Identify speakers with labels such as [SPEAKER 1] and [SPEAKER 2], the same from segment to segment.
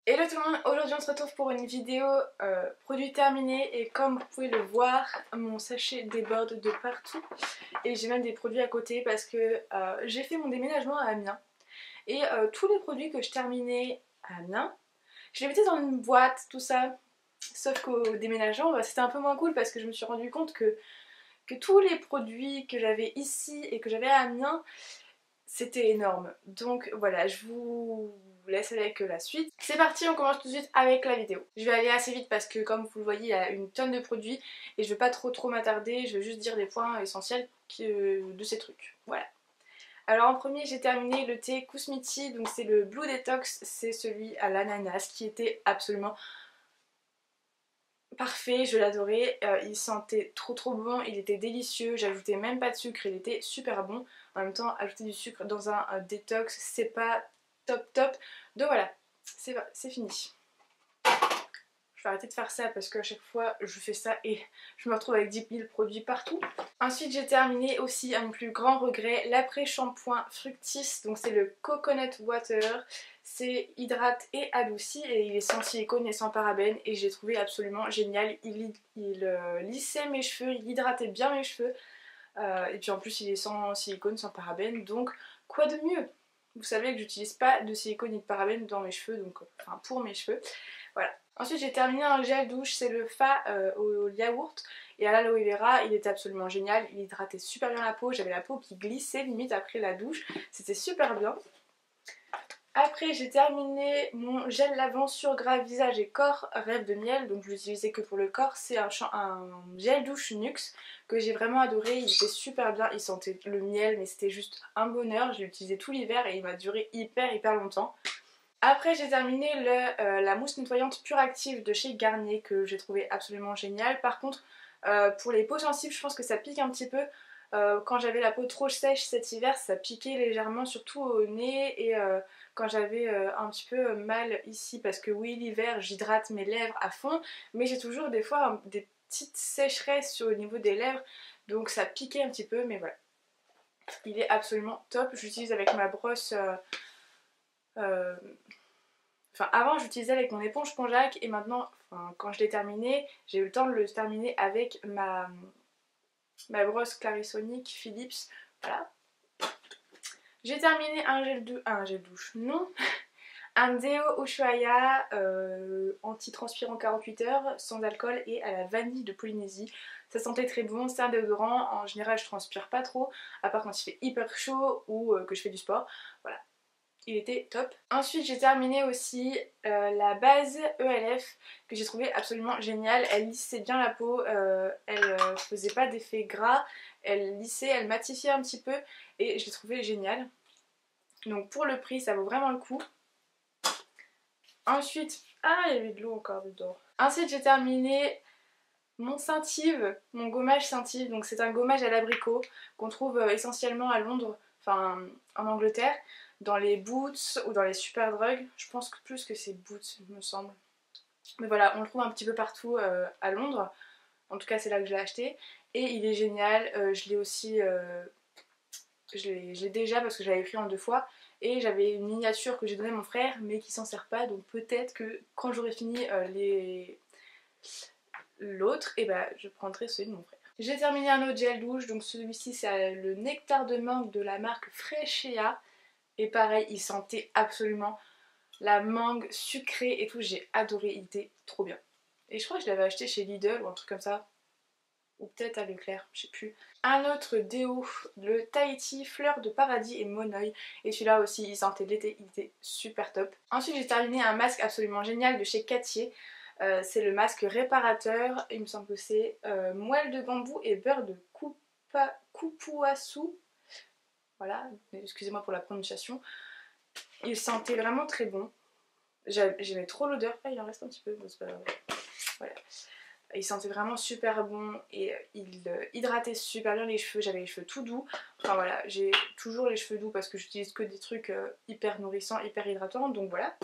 [SPEAKER 1] Hello tout le monde, aujourd'hui on se retrouve pour une vidéo produit terminé et comme vous pouvez le voir, mon sachet déborde de partout et j'ai même des produits à côté parce que j'ai fait mon déménagement à Amiens et tous les produits que je terminais à Amiens, je les mettais dans une boîte, tout ça, sauf qu'au déménagement c'était un peu moins cool parce que je me suis rendu compte que tous les produits que j'avais ici et que j'avais à Amiens, c'était énorme. Donc voilà, je vous laisse avec la suite. C'est parti, on commence tout de suite avec la vidéo. Je vais aller assez vite parce que comme vous le voyez, il y a une tonne de produits et je vais pas trop m'attarder, je vais juste dire les points essentiels de ces trucs. Voilà. Alors en premier, j'ai terminé le thé Kusmiti, donc c'est le Blue Detox, c'est celui à l'ananas qui était absolument parfait, je l'adorais, il sentait trop bon, il était délicieux, j'ajoutais même pas de sucre, il était super bon. En même temps, ajouter du sucre dans un détox, c'est pas top. Donc voilà, c'est fini. Je vais arrêter de faire ça parce qu'à chaque fois je fais ça et je me retrouve avec 10 000 produits partout. Ensuite j'ai terminé aussi à mon plus grand regret l'après-shampoing Fructis, donc c'est le Coconut Water. C'est hydrate et adouci et il est sans silicone et sans parabènes et j'ai trouvé absolument génial. Il lissait mes cheveux, il hydratait bien mes cheveux et puis en plus il est sans silicone, sans parabènes, donc quoi de mieux? Vous savez que j'utilise pas de silicone ni de parabènes dans mes cheveux, donc enfin pour mes cheveux. Voilà. Ensuite j'ai terminé un gel douche, c'est le Fa au yaourt et à l'aloe vera, il était absolument génial, il hydratait super bien la peau, j'avais la peau qui glissait limite après la douche, c'était super bien. Après j'ai terminé mon gel lavant sur gras visage et corps Rêve de miel, donc je l'utilisais que pour le corps, c'est un gel douche Nuxe que j'ai vraiment adoré, il était super bien, il sentait le miel mais c'était juste un bonheur, j'ai utilisé tout l'hiver et il m'a duré hyper longtemps. Après j'ai terminé la mousse nettoyante Pure Active de chez Garnier que j'ai trouvé absolument génial. Par contre pour les peaux sensibles je pense que ça pique un petit peu. Quand j'avais la peau trop sèche cet hiver ça piquait légèrement surtout au nez et quand j'avais un petit peu mal ici parce que oui l'hiver j'hydrate mes lèvres à fond mais j'ai toujours des fois des petites sécheresses au niveau des lèvres donc ça piquait un petit peu mais voilà. Il est absolument top, j'utilise avec ma brosse euh, enfin, avant j'utilisais avec mon éponge Ponjac et maintenant, enfin, quand je l'ai terminé, j'ai eu le temps de le terminer avec ma brosse Clarisonic Philips. Voilà. J'ai terminé un gel douche, non. Un déo Ushuaïa anti-transpirant 48 heures, sans alcool et à la vanille de Polynésie. Ça sentait très bon, c'est un déodorant. En général, je transpire pas trop, à part quand il fait hyper chaud ou que je fais du sport. Voilà. Il était top. Ensuite j'ai terminé aussi la base ELF que j'ai trouvé absolument géniale. Elle lissait bien la peau, elle faisait pas d'effet gras, elle lissait, elle matifiait un petit peu et je l'ai trouvé géniale. Donc pour le prix ça vaut vraiment le coup. Ensuite, ah il y avait de l'eau encore dedans. Ensuite j'ai terminé mon Scentive, mon gommage Scentive. Donc c'est un gommage à l'abricot qu'on trouve essentiellement à Londres, enfin en Angleterre, dans les Boots ou dans les Superdrug. Je pense que plus que c'est Boots, il me semble. Mais voilà, on le trouve un petit peu partout à Londres. En tout cas, c'est là que je l'ai acheté. Et il est génial. Je l'ai aussi. Je l'ai déjà parce que j'avais pris en 2 fois. Et j'avais une miniature que j'ai donnée à mon frère, mais qui s'en sert pas. Donc peut-être que quand j'aurai fini l'autre, et bah je prendrai celui de mon frère. J'ai terminé un autre gel douche, donc celui-ci c'est le nectar de mangue de la marque Freshea. Et pareil, il sentait absolument la mangue sucrée et tout, j'ai adoré, il était trop bien. Et je crois que je l'avais acheté chez Lidl ou un truc comme ça, ou peut-être à Leclerc, je sais plus. Un autre déo, le Tahiti Fleur de Paradis et Monoï, et celui-là aussi il sentait l'été, il était super top. Ensuite j'ai terminé un masque absolument génial de chez Cattier. C'est le masque réparateur, il me semble que c'est moelle de bambou et beurre de kupuasu. Voilà, excusez-moi pour la prononciation. Il sentait vraiment très bon. J'aimais trop l'odeur. Ah, il en reste un petit peu, bon, c'est pas grave. Voilà. Il sentait vraiment super bon et il hydratait super bien les cheveux. J'avais les cheveux tout doux. Enfin voilà, j'ai toujours les cheveux doux parce que j'utilise que des trucs hyper nourrissants, hyper hydratants. Donc voilà.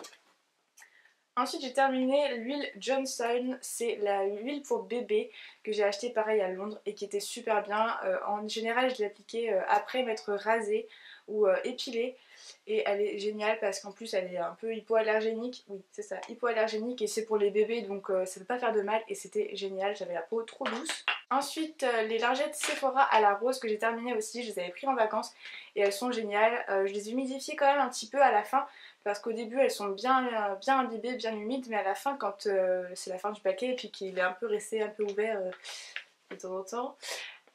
[SPEAKER 1] Ensuite j'ai terminé l'huile Johnson, c'est l'huile pour bébé que j'ai acheté pareil à Londres et qui était super bien. En général je l'appliquais après m'être rasée ou épilée. Et elle est géniale parce qu'en plus elle est un peu hypoallergénique. Oui c'est ça, hypoallergénique, et c'est pour les bébés donc ça ne peut pas faire de mal et c'était génial, j'avais la peau trop douce. Ensuite les lingettes Sephora à la rose que j'ai terminé aussi, je les avais pris en vacances et elles sont géniales. Je les humidifiais quand même un petit peu à la fin parce qu'au début elles sont bien imbibées, bien humides, mais à la fin quand c'est la fin du paquet et puis qu'il est un peu resté un peu ouvert de temps en temps,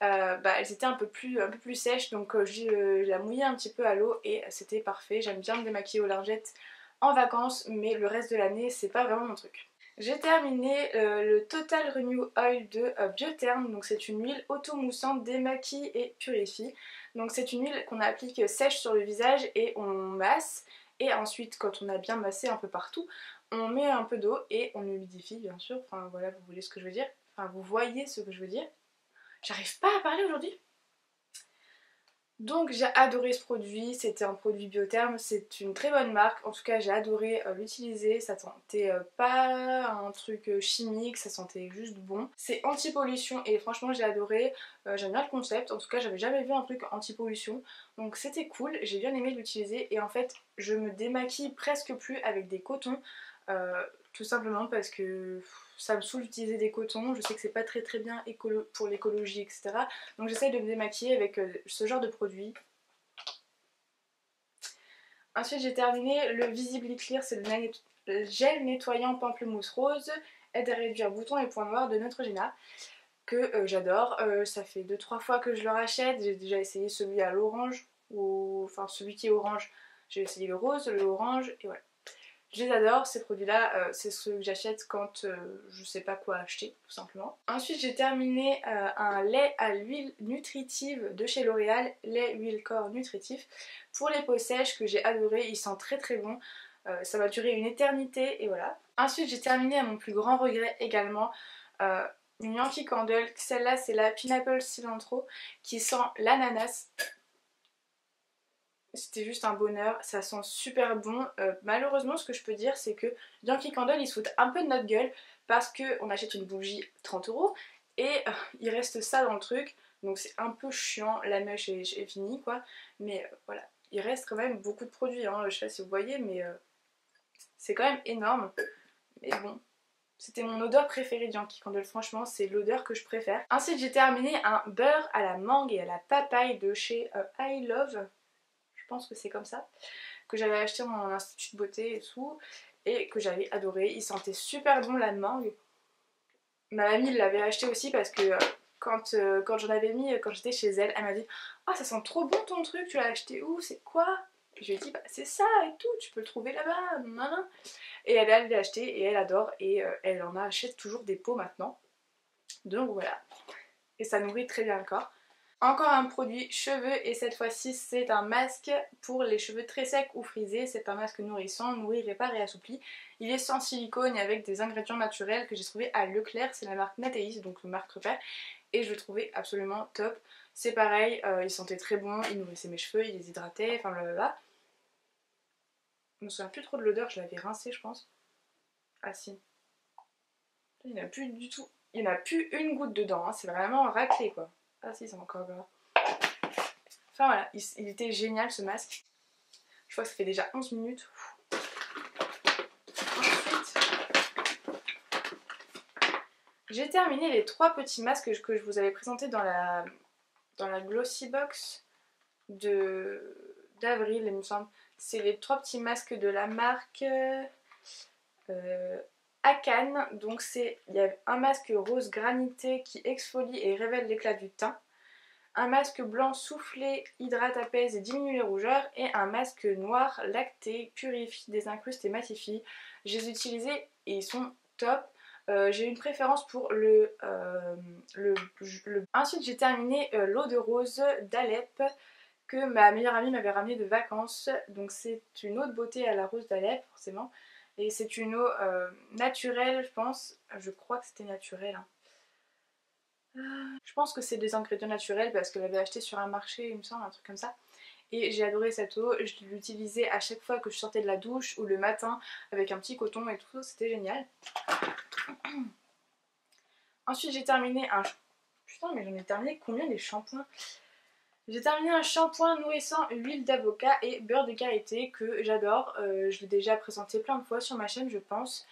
[SPEAKER 1] elles étaient un peu plus sèches, donc je la mouillais un petit peu à l'eau et c'était parfait. J'aime bien me démaquiller aux lingettes en vacances, mais le reste de l'année c'est pas vraiment mon truc. J'ai terminé le Total Renew Oil de Biotherm, donc c'est une huile auto-moussante, démaquille et purifie. Donc c'est une huile qu'on applique sèche sur le visage et on masse, et ensuite quand on a bien massé un peu partout, on met un peu d'eau et on humidifie bien sûr, enfin voilà, vous voyez ce que je veux dire, enfin vous voyez ce que je veux dire. J'arrive pas à parler aujourd'hui. Donc j'ai adoré ce produit, c'était un produit Biotherm, c'est une très bonne marque, en tout cas j'ai adoré l'utiliser, ça sentait pas un truc chimique, ça sentait juste bon. C'est anti-pollution et franchement j'ai adoré, j'aime bien le concept, en tout cas j'avais jamais vu un truc anti-pollution, donc c'était cool, j'ai bien aimé l'utiliser et en fait je me démaquille presque plus avec des cotons, tout simplement parce que ça me saoule d'utiliser des cotons, je sais que c'est pas très bien pour l'écologie, etc. Donc j'essaye de me démaquiller avec ce genre de produit. Ensuite j'ai terminé le Visibly Clear, c'est le gel nettoyant pamplemousse rose, aide à réduire boutons et points noirs de Neutrogena, que j'adore. Ça fait 2-3 fois que je le rachète, j'ai déjà essayé celui à l'orange, enfin celui qui est orange, j'ai essayé le rose, le orange, et voilà. Je les adore ces produits là, c'est ce que j'achète quand je sais pas quoi acheter tout simplement. Ensuite j'ai terminé un lait à l'huile nutritive de chez L'Oréal, lait huile corps nutritif pour les peaux sèches, que j'ai adoré, il sent très bon, ça va durer une éternité et voilà. Ensuite j'ai terminé à mon plus grand regret également une Yankee Candle, celle-là c'est la Pineapple Cilantro qui sent l'ananas. C'était juste un bonheur, ça sent super bon. Malheureusement, ce que je peux dire, c'est que Yankee Candle, ils se foutent un peu de notre gueule parce qu'on achète une bougie 30 € et il reste ça dans le truc. Donc c'est un peu chiant, la mèche est finie quoi. Mais voilà, il reste quand même beaucoup de produits, hein. Je sais pas si vous voyez, mais c'est quand même énorme. Mais bon, c'était mon odeur préférée de Yankee Candle, franchement, c'est l'odeur que je préfère. Ensuite, j'ai terminé un beurre à la mangue et à la papaye de chez I Love. Je pense que c'est comme ça, que j'avais acheté en institut de beauté et tout, et que j'avais adoré. Il sentait super bon la mangue. Ma mamie l'avait acheté aussi parce que quand j'en avais mis, quand j'étais chez elle, elle m'a dit « Ah, ça sent trop bon ton truc, tu l'as acheté où? C'est quoi ?» Et je lui ai dit bah, « C'est ça et tout, tu peux le trouver là-bas, nan. » Et elle l'a acheté et elle adore, et elle en achète toujours des pots maintenant. Donc voilà, et ça nourrit très bien le corps. Encore un produit cheveux, et cette fois-ci c'est un masque pour les cheveux très secs ou frisés. C'est un masque nourrissant, nourrit, répare et assouplit. Il est sans silicone et avec des ingrédients naturels que j'ai trouvé à Leclerc. C'est la marque Nathalie, donc une marque repère, et je le trouvais absolument top. C'est pareil, il sentait très bon, il nourrissait mes cheveux, il les hydratait, enfin blablabla. Je me souviens plus trop de l'odeur, je l'avais rincé je pense. Ah si. Il n'y en a plus du tout. Il n'y en a plus une goutte dedans, hein. C'est vraiment raclé quoi. Ah si, c'est encore là. Enfin voilà, il était génial ce masque. Je crois que ça fait déjà 11 minutes. Ensuite, j'ai terminé les 3 petits masques que je vous avais présentés dans la Glossy Box d'avril, il me semble. C'est les 3 petits masques de la marque Akan. Donc il y a un masque rose granité qui exfolie et révèle l'éclat du teint. Un masque blanc soufflé, hydrate, apaise et diminue les rougeurs. Et un masque noir lacté, purifie, désincruste et matifie. Je les ai utilisés et ils sont top. J'ai une préférence pour Ensuite j'ai terminé l'eau de rose d'Alep que ma meilleure amie m'avait ramené de vacances. Donc c'est une eau de beauté à la rose d'Alep forcément. Et c'est une eau naturelle je pense. Je crois que c'était naturel, hein. Je pense que c'est des ingrédients naturels parce que je l'avais acheté sur un marché, il me semble, un truc comme ça. Et j'ai adoré cette eau, je l'utilisais à chaque fois que je sortais de la douche ou le matin avec un petit coton et tout, c'était génial. Ensuite j'ai terminé un... Putain mais j'en ai terminé combien des shampoings? J'ai terminé un shampoing nourrissant huile d'avocat et beurre de karité que j'adore. Je l'ai déjà présenté plein de fois sur ma chaîne je pense.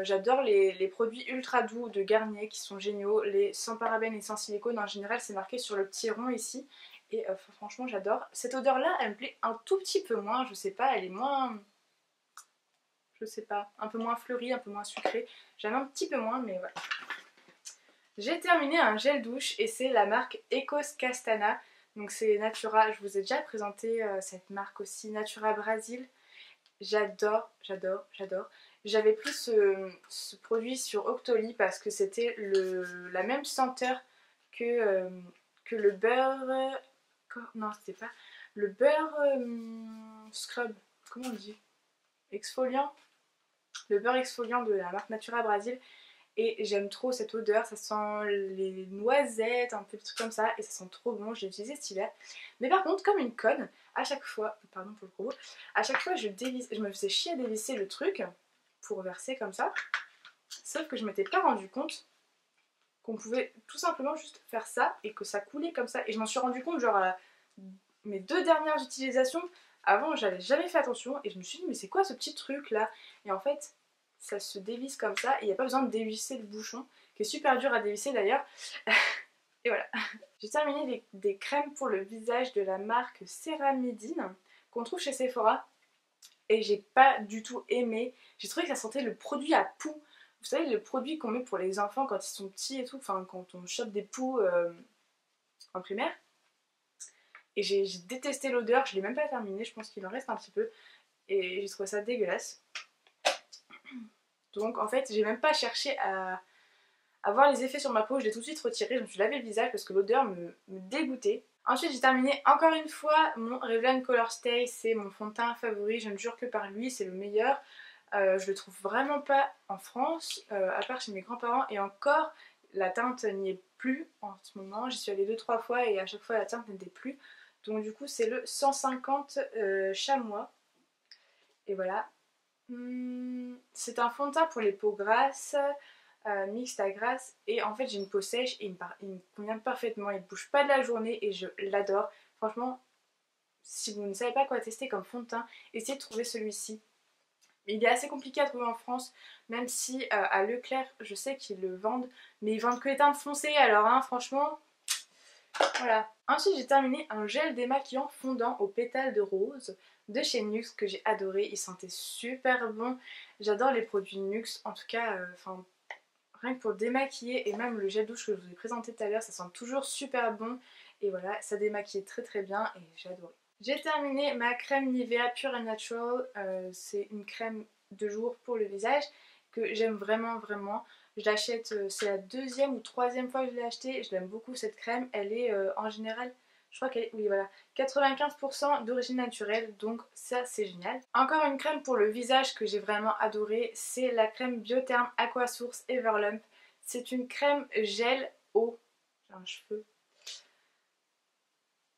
[SPEAKER 1] J'adore les produits ultra doux de Garnier qui sont géniaux. Les sans parabènes et sans silicone en général c'est marqué sur le petit rond ici. Et franchement j'adore. Cette odeur là elle me plaît un tout petit peu moins, je sais pas, elle est moins... Je sais pas, un peu moins fleurie, un peu moins sucrée. J'aime un petit peu moins mais voilà. J'ai terminé un gel douche et c'est la marque Ecos Castana. Donc c'est Natura, je vous ai déjà présenté cette marque aussi, Natura Brasil. J'adore, j'adore, j'adore. J'avais pris ce produit sur Octoly parce que c'était la même senteur que le beurre... non, c'était pas... Le beurre scrub, comment on dit? Exfoliant. Le beurre exfoliant de la marque Natura Brasil. Et j'aime trop cette odeur, ça sent les noisettes, un peu de trucs comme ça, et ça sent trop bon, j'ai utilisé cet hiver. Mais par contre, comme une conne, à chaque fois, pardon pour le gros, à chaque fois je me faisais chier à dévisser le truc pour verser comme ça, sauf que je m'étais pas rendu compte qu'on pouvait tout simplement juste faire ça et que ça coulait comme ça. Et je m'en suis rendu compte genre à mes 2 dernières utilisations, avant j'avais jamais fait attention et je me suis dit mais c'est quoi ce petit truc là? Et en fait ça se dévisse comme ça et il n'y a pas besoin de dévisser le bouchon, qui est super dur à dévisser d'ailleurs. Et voilà. J'ai terminé des crèmes pour le visage de la marque Ceramidine qu'on trouve chez Sephora et j'ai pas du tout aimé. J'ai trouvé que ça sentait le produit à poux. Vous savez le produit qu'on met pour les enfants quand ils sont petits et tout, enfin quand on chope des poux en primaire. Et j'ai détesté l'odeur, je l'ai même pas terminé, je pense qu'il en reste un petit peu. Et j'ai trouvé ça dégueulasse. Donc en fait j'ai même pas cherché à voir les effets sur ma peau, je l'ai tout de suite retiré, je me suis lavé le visage parce que l'odeur me dégoûtait. Ensuite j'ai terminé encore une fois mon Revlon Color Stay, c'est mon fond de teint favori, je ne jure que par lui, c'est le meilleur. Je le trouve vraiment pas en France, à part chez mes grands-parents, et encore la teinte n'y est plus en ce moment, j'y suis allée 2-3 fois et à chaque fois la teinte n'était plus. Donc du coup c'est le 150 chamois, et voilà. C'est un fond de teint pour les peaux grasses, mixte à grasse, et en fait j'ai une peau sèche et il me convient parfaitement, il ne bouge pas de la journée et je l'adore. Franchement, si vous ne savez pas quoi tester comme fond de teint, essayez de trouver celui-ci. Il est assez compliqué à trouver en France, même si à Leclerc je sais qu'ils le vendent, mais ils vendent que les teintes foncées, alors hein, franchement, voilà. Ensuite j'ai terminé un gel démaquillant fondant aux pétales de rose de chez NYX que j'ai adoré, il sentait super bon. J'adore les produits NYX, en tout cas, rien que pour démaquiller, et même le gel douche que je vous ai présenté tout à l'heure, ça sent toujours super bon. Et voilà, ça démaquille très très bien et j'ai adoré. J'ai terminé ma crème Nivea Pure and Natural. C'est une crème de jour pour le visage que j'aime vraiment vraiment. Je l'achète, c'est la 2e ou 3e fois que je l'ai achetée. Je l'aime beaucoup cette crème. Elle est en général, je crois qu'elle est, oui voilà, 95% d'origine naturelle, donc ça c'est génial. Encore une crème pour le visage que j'ai vraiment adorée, c'est la crème Biotherm Aquasource Everlump. C'est une crème gel eau. J'ai un cheveu.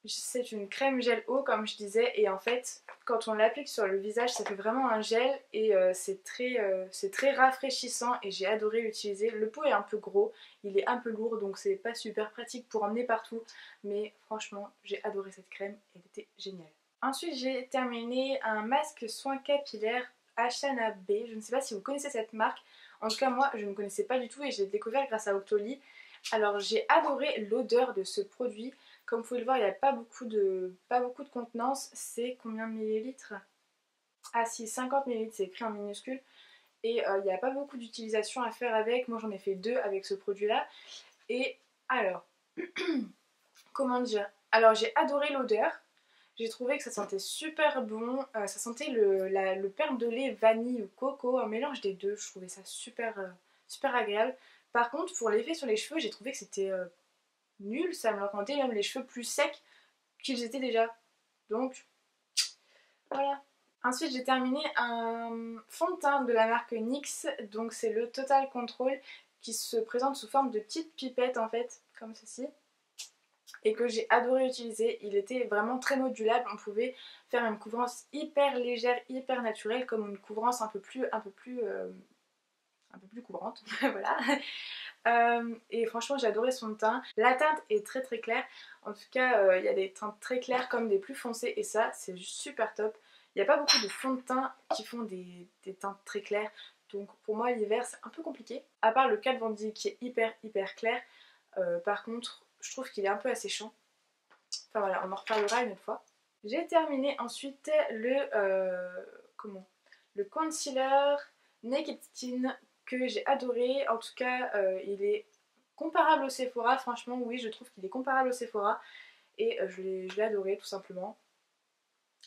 [SPEAKER 1] C'est une crème gel eau comme je disais, et en fait quand on l'applique sur le visage ça fait vraiment un gel et c'est très rafraîchissant et j'ai adoré l'utiliser. Le pot est un peu gros, il est un peu lourd donc c'est pas super pratique pour emmener partout, mais franchement j'ai adoré cette crème, elle était géniale. Ensuite j'ai terminé un masque soin capillaire Ashana B, je ne sais pas si vous connaissez cette marque, en tout cas moi je ne connaissais pas du tout et je l'ai découvert grâce à Octoly. Alors j'ai adoré l'odeur de ce produit. Comme vous pouvez le voir, il n'y a pas beaucoup de contenance. C'est combien de millilitres? Ah si, 50 millilitres, c'est écrit en minuscule. Et il n'y a pas beaucoup d'utilisation à faire avec. Moi j'en ai fait 2 avec ce produit-là. Et alors, comment dire? Alors j'ai adoré l'odeur. J'ai trouvé que ça sentait super bon. Ça sentait le perle de lait vanille ou coco, un mélange des deux. Je trouvais ça super agréable. Par contre, pour l'effet sur les cheveux, j'ai trouvé que c'était nul, ça me rendait même les cheveux plus secs qu'ils étaient déjà. Donc voilà. Ensuite j'ai terminé un fond de teint de la marque NYX, donc c'est le Total Control qui se présente sous forme de petites pipettes en fait, comme ceci. Et que j'ai adoré utiliser, il était vraiment très modulable, on pouvait faire une couvrance hyper légère, hyper naturelle, comme une couvrance un peu plus un peu plus couvrante, voilà. Et franchement j'ai adoré son teint. La teinte est très très claire. En tout cas il y a des teintes très claires comme des plus foncées et ça c'est juste super top. Il n'y a pas beaucoup de fonds de teint qui font des teintes très claires. Donc pour moi l'hiver c'est un peu compliqué. À part le Kat Von D qui est hyper clair. Par contre je trouve qu'il est un peu asséchant. Enfin voilà, on en reparlera une autre fois. J'ai terminé ensuite le concealer Naked Skin que j'ai adoré. En tout cas il est comparable au Sephora. Franchement oui, je trouve qu'il est comparable au Sephora. Et je l'ai adoré tout simplement.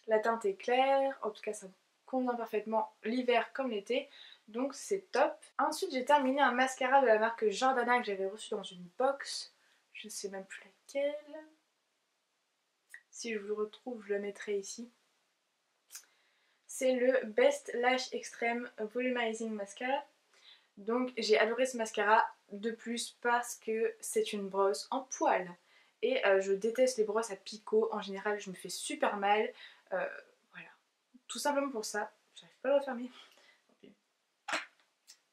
[SPEAKER 1] La teinte est claire, en tout cas ça me convient parfaitement l'hiver comme l'été, donc c'est top. Ensuite j'ai terminé un mascara de la marque Jordana que j'avais reçu dans une box, je ne sais même plus laquelle. Si je vous le retrouve je le mettrai ici. C'est le Best Lash Extreme Volumizing Mascara. Donc j'ai adoré ce mascara de plus parce que c'est une brosse en poils. Et je déteste les brosses à picot, en général je me fais super mal. Voilà, tout simplement pour ça. J'arrive pas à le refermer.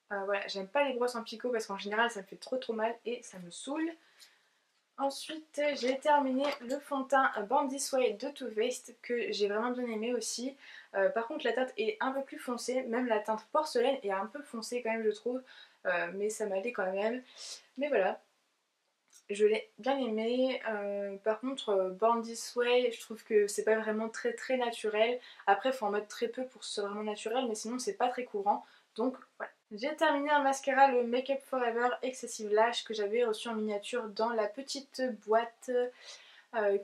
[SPEAKER 1] Voilà, j'aime pas les brosses en picot parce qu'en général ça me fait trop mal et ça me saoule. Ensuite j'ai terminé le fond de teint Born This Way de Too Faced que j'ai vraiment bien aimé aussi. Par contre la teinte est un peu plus foncée, même la teinte porcelaine est un peu foncée quand même je trouve. Mais ça m'allait quand même. Mais voilà, je l'ai bien aimé. Par contre Born This Way je trouve que c'est pas vraiment très naturel. Après il faut en mettre très peu pour que ce soit vraiment naturel mais sinon c'est pas très courant. Donc voilà. J'ai terminé un mascara, le Make Up Forever Excessive Lash que j'avais reçu en miniature dans la petite boîte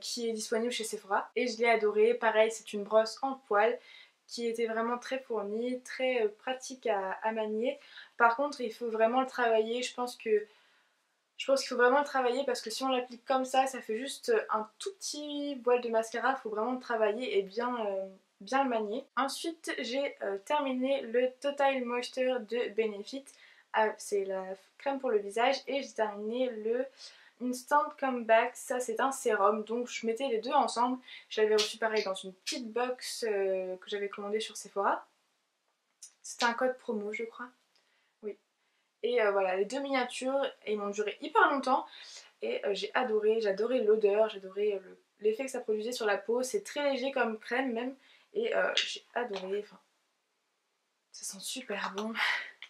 [SPEAKER 1] qui est disponible chez Sephora. Et je l'ai adoré, pareil c'est une brosse en poils qui était vraiment très fournie, très pratique à manier. Par contre il faut vraiment le travailler, je pense qu'il faut vraiment le travailler parce que si on l'applique comme ça fait juste un tout petit voile de mascara, il faut vraiment le travailler et bien le manier. Ensuite j'ai terminé le Total Moisture de Benefit, c'est la crème pour le visage, et j'ai terminé le Instant Comeback, ça c'est un sérum, donc je mettais les deux ensemble. Je l'avais reçu pareil dans une petite box que j'avais commandée sur Sephora. C'était un code promo je crois. Oui. Et voilà, les deux miniatures, ils m'ont duré hyper longtemps et j'adorais l'odeur, j'adorais l'effet que ça produisait sur la peau. C'est très léger comme crème même et j'ai adoré, enfin, ça sent super bon.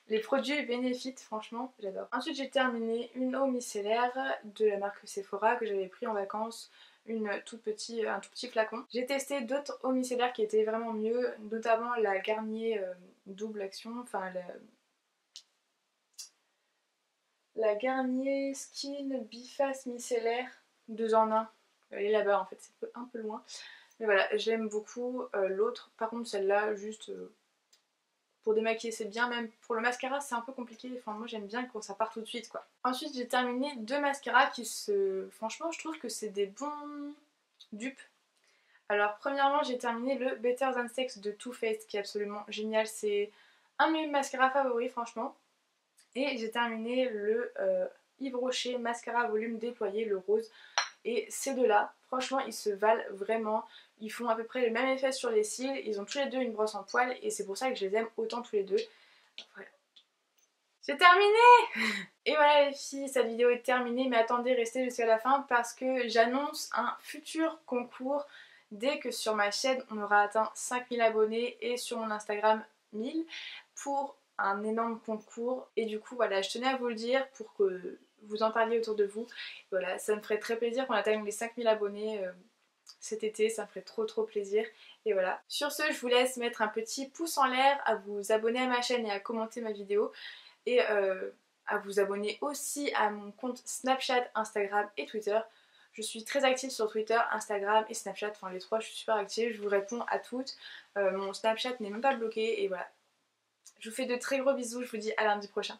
[SPEAKER 1] Les produits Benefit, franchement, j'adore. Ensuite j'ai terminé une eau micellaire de la marque Sephora que j'avais pris en vacances, un tout petit flacon. J'ai testé d'autres eaux micellaires qui étaient vraiment mieux, notamment la Garnier double action, enfin la Garnier Skin Biface Micellaire 2 en 1. Elle est là-bas en fait, c'est un peu loin. Mais voilà, j'aime beaucoup l'autre. Par contre celle-là, juste pour démaquiller c'est bien, même pour le mascara c'est un peu compliqué. Enfin moi j'aime bien quand ça part tout de suite quoi. Ensuite j'ai terminé deux mascaras franchement je trouve que c'est des bons dupes. Alors premièrement j'ai terminé le Better Than Sex de Too Faced qui est absolument génial. C'est un de mes mascaras favoris franchement. Et j'ai terminé le Yves Rocher Mascara Volume Déployé, le rose. Et ces deux-là, franchement, ils se valent vraiment. Ils font à peu près le même effet sur les cils. Ils ont tous les deux une brosse en poils et c'est pour ça que je les aime autant tous les deux. Voilà. J'ai terminé. Et voilà les filles, cette vidéo est terminée. Mais attendez, restez jusqu'à la fin parce que j'annonce un futur concours dès que sur ma chaîne on aura atteint 5000 abonnés et sur mon Instagram 1000 pour un énorme concours. Et du coup voilà, je tenais à vous le dire pour que vous en parliez autour de vous. Voilà, ça me ferait très plaisir qu'on atteigne les 5000 abonnés cet été, ça me ferait trop plaisir. Et voilà. Sur ce, je vous laisse mettre un petit pouce en l'air, à vous abonner à ma chaîne et à commenter ma vidéo. Et à vous abonner aussi à mon compte Snapchat, Instagram et Twitter. Je suis très active sur Twitter, Instagram et Snapchat, enfin les trois je suis super active, je vous réponds à toutes. Mon Snapchat n'est même pas bloqué et voilà. Je vous fais de très gros bisous, je vous dis à lundi prochain.